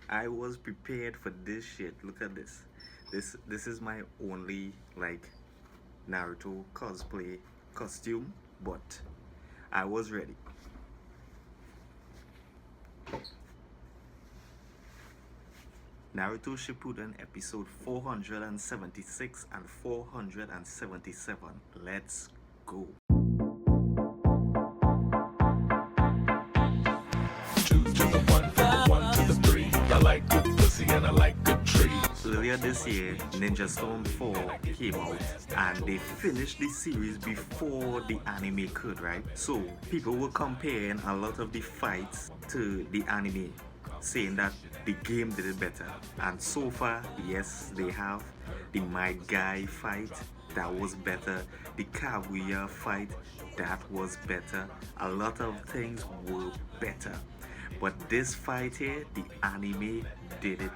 I was prepared for this shit. Look at this. This is my only like Naruto cosplay costume, but I was ready. Naruto Shippuden episode 476 and 477. Let's go. Two to the one, from the one to the three. I like good pussy and I like good trees. Earlier this year, Ninja Storm 4 came out and they finished the series before the anime could, right? So people were comparing a lot of the fights to the anime, saying that the game did it better. And so far, yes, they have. The My Guy fight, that was better. The Kaguya fight, that was better. A lot of things were better. But this fight here, the anime did it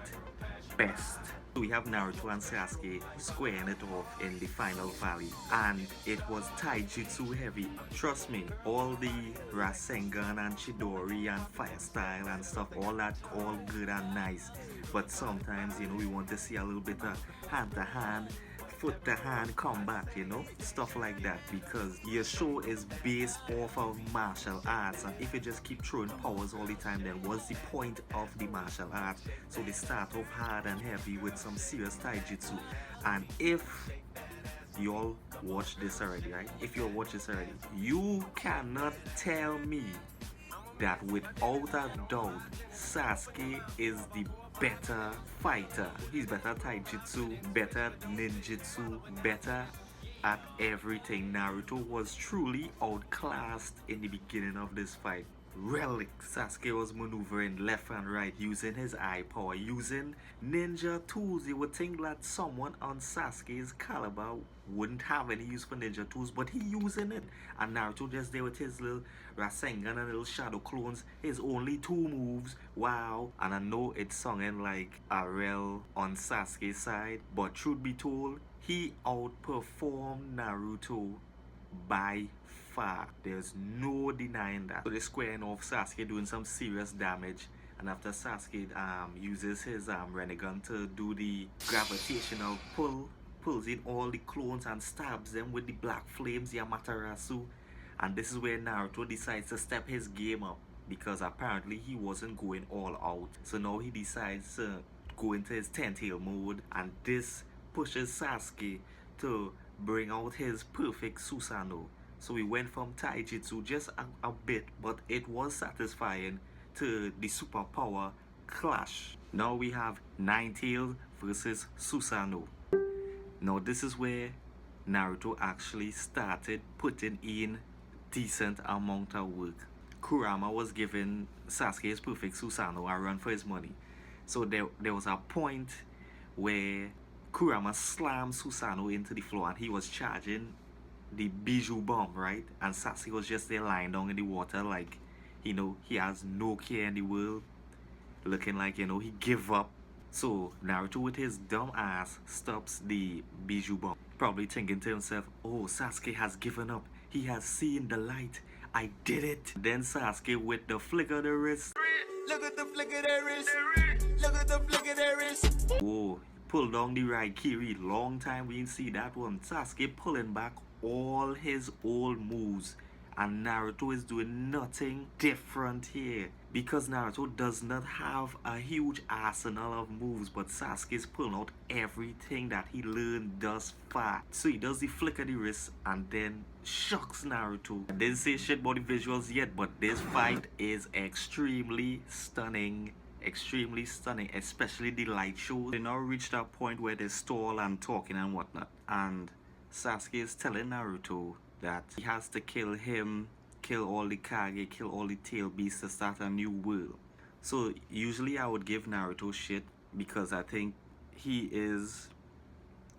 best. We have Naruto and Sasuke squaring it off in the final valley, and it was taijutsu heavy. Trust me, all the Rasengan and Chidori and Fire Style and stuff, all that, all good and nice. But sometimes, we want to see a little bit of hand to hand, foot to hand combat, stuff like that, because your show is based off of martial arts, and if you just keep throwing powers all the time, then what's the point of the martial arts? So they start off hard and heavy with some serious taijutsu. And if you all watch this already, right? If you all watch this already, you cannot tell me that without a doubt Sasuke is the better fighter. He's better at taijutsu, better at ninjutsu, better at everything. Naruto was truly outclassed in the beginning of this fight. Relic. Sasuke was maneuvering left and right, using his eye power, using ninja tools. You would think that someone on Sasuke's caliber wouldn't have any use for ninja tools, but he using it. And Naruto just there with his little Rasengan and little shadow clones, his only two moves. Wow. And I know it's sounding like a real on Sasuke's side, but truth be told, he outperformed Naruto by far. There's no denying that. So they're squaring off, Sasuke doing some serious damage, and after Sasuke uses his Renegon to do the gravitational pull, pulls in all the clones and stabs them with the black flames, Yamaterasu. And this is where Naruto decides to step his game up, because apparently he wasn't going all out. So now he decides to go into his 10-tail mode, and this pushes Sasuke to bring out his perfect Susanoo. So we went from taijutsu just a bit, but it was satisfying, to the superpower clash. Now we have Nine-Tails versus Susanoo. Now this is where Naruto actually started putting in decent amount of work. Kurama was giving Sasuke's perfect Susanoo a run for his money. So there was a point where Kurama slammed Susanoo into the floor and he was charging the Bijou bomb, right? And Sasuke was just there lying down in the water like, he has no care in the world, looking like, he give up. So Naruto with his dumb ass stops the Bijou bomb, probably thinking to himself, oh, Sasuke has given up. He has seen the light. I did it. Then Sasuke with the flick of the wrist. Look at the flick of their wrist. Look at the flick of their wrist. Whoa, pull down the Raikiri. Long time we didn't see that one. Sasuke pulling back all his old moves, and Naruto is doing nothing different here, because Naruto does not have a huge arsenal of moves, but Sasuke is pulling out everything that he learned thus far. So he does the flick of the wrist and then shocks Naruto. I didn't say shit about the visuals yet, but this fight is extremely stunning. Extremely stunning, especially the light show. They now reached that point where they stall and talking and whatnot, and Sasuke is telling Naruto that he has to kill him, kill all the Kage, kill all the tail beasts to start a new world. So usually I would give Naruto shit, because I think he is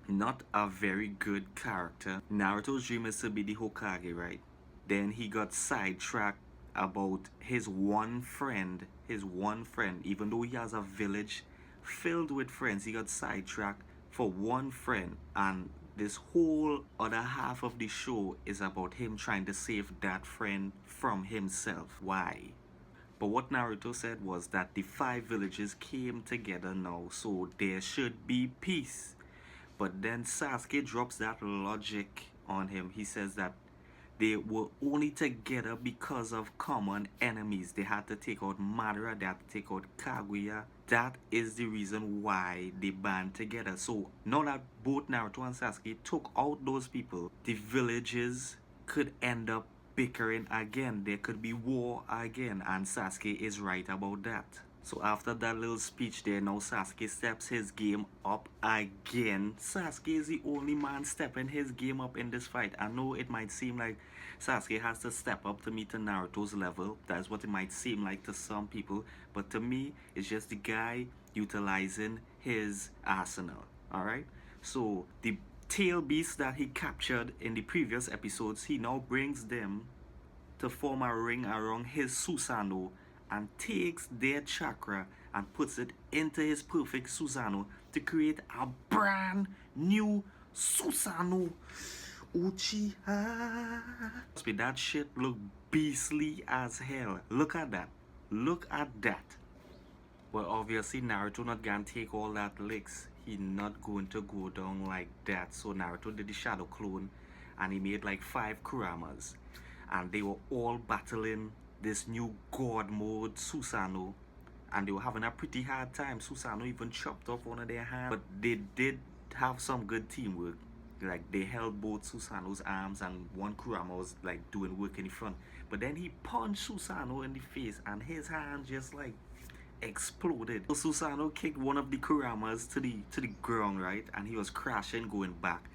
not a very good character. Naruto's dream is to be the Hokage, right? Then he got sidetracked about his one friend, even though he has a village filled with friends, he got sidetracked for one friend, and this whole other half of the show is about him trying to save that friend from himself. Why? But what Naruto said was that the 5 villages came together now, so there should be peace. But then Sasuke drops that logic on him. He says that they were only together because of common enemies. They had to take out Madara, they had to take out Kaguya. That is the reason why they band together. So now that both Naruto and Sasuke took out those people, the villages could end up bickering again. There could be war again, and Sasuke is right about that. So after that little speech there, now Sasuke steps his game up again. Sasuke is the only man stepping his game up in this fight. I know it might seem like Sasuke has to step up to meet Naruto's level. That's what it might seem like to some people. But to me, it's just the guy utilizing his arsenal. Alright? So the tail beasts that he captured in the previous episodes, he now brings them to form a ring around his Susanoo and takes their chakra and puts it into his perfect Susanoo to create a brand new Susanoo Uchiha. That shit look beastly as hell. Look at that. Look at that. Well, obviously Naruto not gonna take all that licks. He not going to go down like that. So Naruto did the shadow clone and he made like 5 Kuramas. And they were all battling this new god mode Susanoo, and they were having a pretty hard time. Susanoo even chopped off one of their hands, but they did have some good teamwork. Like they held both Susanoo's arms and one Kurama was like doing work in the front. But then he punched Susanoo in the face and his hand just like exploded. So Susanoo kicked one of the Kuramas to the ground, right? And he was crashing going back.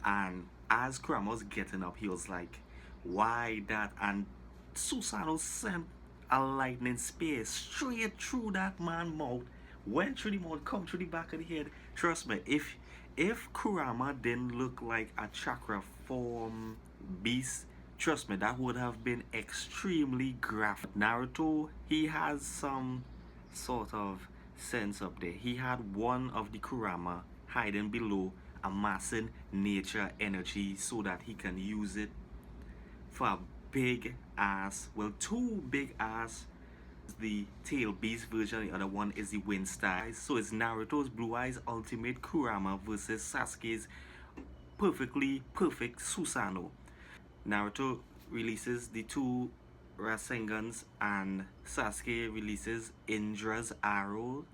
And as Kurama was getting up, he was like, why that? And Susanoo sent a lightning spear straight through that man's mouth, went through the mouth, come through the back of the head. Trust me, if Kurama didn't look like a chakra form beast, trust me, that would have been extremely graphic. Naruto, he has some sort of sense up there. He had one of the Kurama hiding below, amassing nature energy so that he can use it for a big ass, well, 2 big ass. The tail beast version, the other one is the wind star. So it's Naruto's Blue Eyes Ultimate Kurama versus Sasuke's perfectly perfect Susanoo. Naruto releases the 2 Rasengans and Sasuke releases Indra's arrow.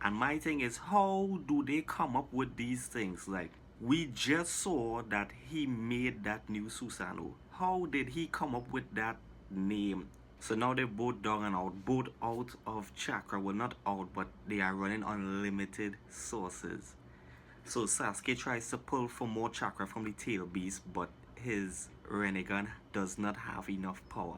And my thing is, how do they come up with these things? Like, we just saw that he made that new Susanoo. How did he come up with that name? So now they're both down and out, both out of chakra. Well, not out, but they are running on limited sources. So Sasuke tries to pull for more chakra from the tail beast, but his Rinnegan does not have enough power.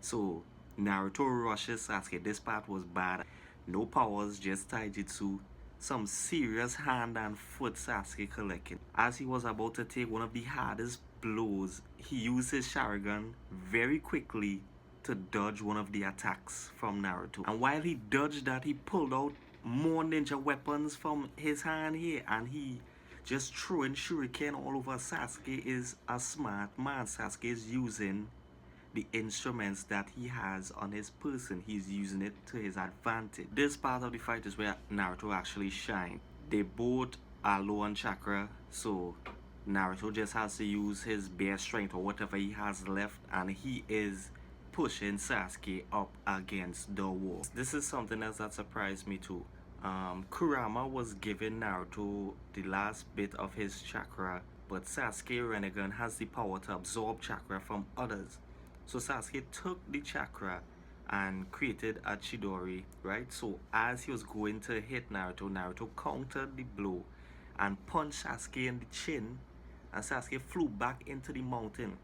So Naruto rushes Sasuke. This part was bad. No powers, just taijutsu. Some serious hand and foot Sasuke collecting. As he was about to take one of the hardest blows, he used his Sharingan very quickly to dodge one of the attacks from Naruto. And while he dodged that, he pulled out more ninja weapons from his hand here, and he just throwing shuriken all over. Sasuke is a smart man. Sasuke is using the instruments that he has on his person. He's using it to his advantage. This part of the fight is where Naruto actually shines. They both are low on chakra, so Naruto just has to use his bare strength or whatever he has left, and he is pushing Sasuke up against the wall. This is something else that surprised me too. Kurama was giving Naruto the last bit of his chakra, but Sasuke Rinnegan has the power to absorb chakra from others. So Sasuke took the chakra and created a Chidori, right? So as he was going to hit Naruto, Naruto countered the blow and punched Sasuke in the chin, and Sasuke flew back into the mountain.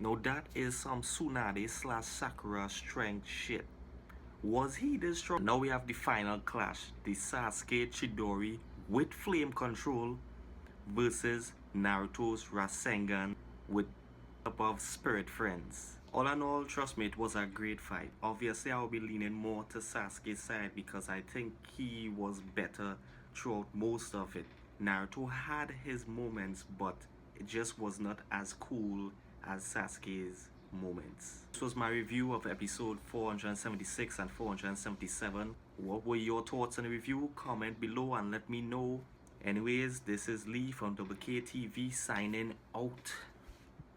Now that is some Tsunade / Sakura strength shit. Was he this strong? Now we have the final clash. The Sasuke Chidori with flame control versus Naruto's Rasengan with above spirit friends. All in all, trust me, it was a great fight. Obviously, I will be leaning more to Sasuke's side because I think he was better throughout most of it. Naruto had his moments, but it just was not as cool as Sasuke's moments. This was my review of episode 476 and 477. What were your thoughts on the review? Comment below and let me know. Anyways, this is Lee from WKTV signing out.